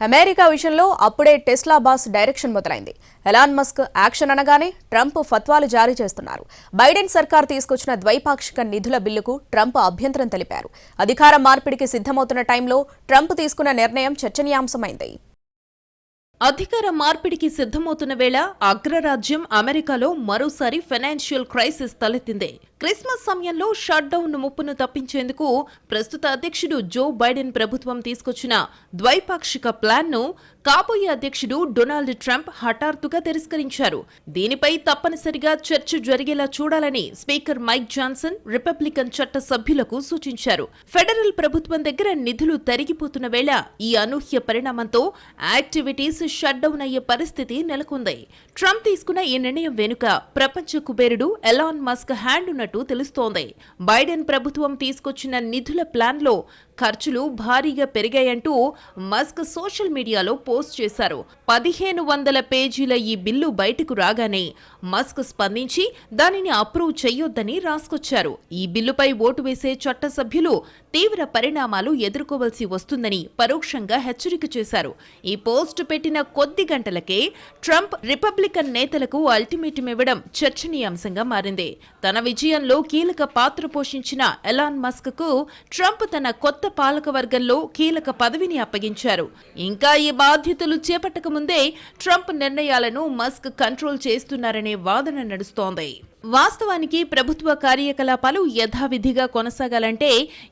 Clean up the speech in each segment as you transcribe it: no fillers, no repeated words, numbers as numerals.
America విషయంలో అప్పుడే Tesla boss direction మొదలైంది. ఎలాన్ మస్క్ యాక్షన్ అనగానే ట్రంప్ ఫత్వాలు జారీ చేస్తున్నారు. బైడెన్ సర్కార్ తీసుకొచ్చిన ద్వైపాక్షిక నిధుల బిల్లుకు ట్రంప్ అభ్యంతరం తెలిపారు. అధికార మార్పిడికి సిద్ధమవుతున్న టైంలో ట్రంప్ తీసుకున్న నిర్ణయం చర్చనీయాంశమైంది. అధికార మార్పిడికి సిద్ధమవుతున్న వేళ అగ్రరాజ్యం అమెరికాలో మరోసారి ఫైనాన్షియల్ క్రైసిస్ తలెత్తింది. క్రిస్మస్ సమయంలో షట్ డౌన్ ముప్పును తప్పించేందుకు ప్రస్తుత అధ్యక్షుడు జో బైడెన్ ప్రభుత్వం తీసుకొచ్చిన ద్వైపాక్షిక ప్లాన్ను కాబోయే అధ్యక్షుడు డొనాల్డ్ ట్రంప్ హఠాత్తుగా తిరస్కరించారు. దీనిపై తప్పనిసరిగా చర్చ జరిగేలా చూడాలని స్పీకర్ మైక్ జాన్సన్ రిపబ్లికన్ చట్ట సభ్యులకు సూచించారు. ఫెడరల్ ప్రభుత్వం దగ్గర నిధులు తరిగిపోతున్న వేళ ఈ అనూహ్య పరిణామంతో యాక్టివిటీస్ షట్ డౌన్ అయ్యే పరిస్థితి నెలకొంది. ట్రంప్ తీసుకున్న ఈ నిర్ణయం వెనుక ప్రపంచ కుబేరుడు ఎలాన్ మస్క్ హ్యాండ్ ఉన్నట్టు తెలుస్తోంది. బైడెన్ ప్రభుత్వం తీసుకొచ్చిన నిధుల ప్లాన్లో ఖర్చులు భారీగా పెరిగాయంటూ మస్క్ సోషల్ మీడియాలో పోస్ట్ చేశారు. 1500 పేజీల ఈ బిల్లు బయటకు రాగానే మస్క్ స్పందించి దానిని అప్రూవ్ చెయ్యొద్దని రాసుకొచ్చారు. ఈ బిల్లుపై ఓటు వేసే చట్ట సభ్యులు తీవ్ర పరిణామాలు ఎదుర్కోవలసి వస్తుందని పరోక్షంగా హెచ్చరిక చేశారు. ఈ పోస్ట్ పెట్టిన కొద్ది గంటలకే ట్రంప్ రిపబ్లికన్ నేతలకు అల్టిమేటం ఇవ్వడం చర్చనీయాంశంగా మారింది. తన విజయంలో కీలక పాత్ర పోషించిన ఎలాన్ మస్క్ కు ట్రంప్ తన కొత్త పాలక వర్గంలో కీలక పదవిని అప్పగించారు. ఇంకా ఈ బాధ్యతలు చేపట్టక ముందే ట్రంప్ నిర్ణయాలను మస్క్ కంట్రోల్ చేస్తున్నారనే వాదన నడుస్తోంది. వాస్తవానికి ప్రభుత్వ కార్యకలాపాలు యథావిధిగా కొనసాగాలంటే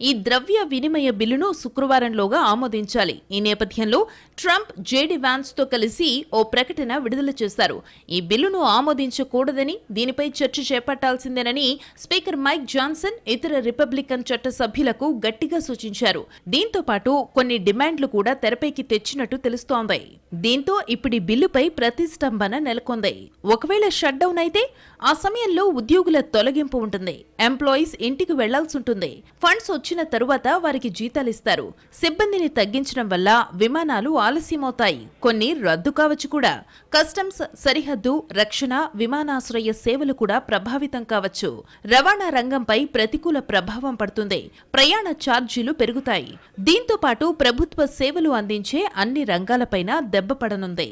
ఈ ద్రవ్య వినిమయ బిల్లును శుక్రవారంలోగా ఆమోదించాలి. ఈ నేపథ్యంలో ట్రంప్ జేడీ వ్యాన్స్ తో కలిసి ఓ ప్రకటన విడుదల చేశారు. ఈ బిల్లును ఆమోదించకూడదని, దీనిపై చర్చ చేపట్టాల్సిందేనని స్పీకర్ మైక్ జాన్సన్ ఇతర రిపబ్లికన్ చట్ట సభ్యులకు గట్టిగా సూచించారు. దీంతో పాటు కొన్ని డిమాండ్లు కూడా తెరపైకి తెచ్చినట్టు తెలుస్తోంది. దీంతో ఇప్పుడు ఈ బిల్లుపై ప్రతిష్టంభన నెలకొంది. ఒకవేళ షట్ డౌన్ అయితే ఆ సమయంలో ఉద్యోగుల తొలగింపు ఉంటుంది. ఎంప్లాయీస్ ఇంటికి వెళ్లాల్సి ఉంటుంది. ఫండ్స్ వచ్చిన తరువాత వారికి జీతాలిస్తారు. సిబ్బందిని తగ్గించడం వల్ల విమానాలు ఆలస్యమవుతాయి. కొన్ని రద్దు కావచ్చు కూడా. కస్టమ్స్, సరిహద్దు, రక్షణ, విమానాశ్రయ సేవలు కూడా ప్రభావితం కావచ్చు. రవాణా రంగంపై ప్రతికూల ప్రభావం పడుతుంది. ప్రయాణ ఛార్జీలు పెరుగుతాయి. దీంతో పాటు ప్రభుత్వ సేవలు అందించే అన్ని రంగాలపైన దెబ్బపడనుంది.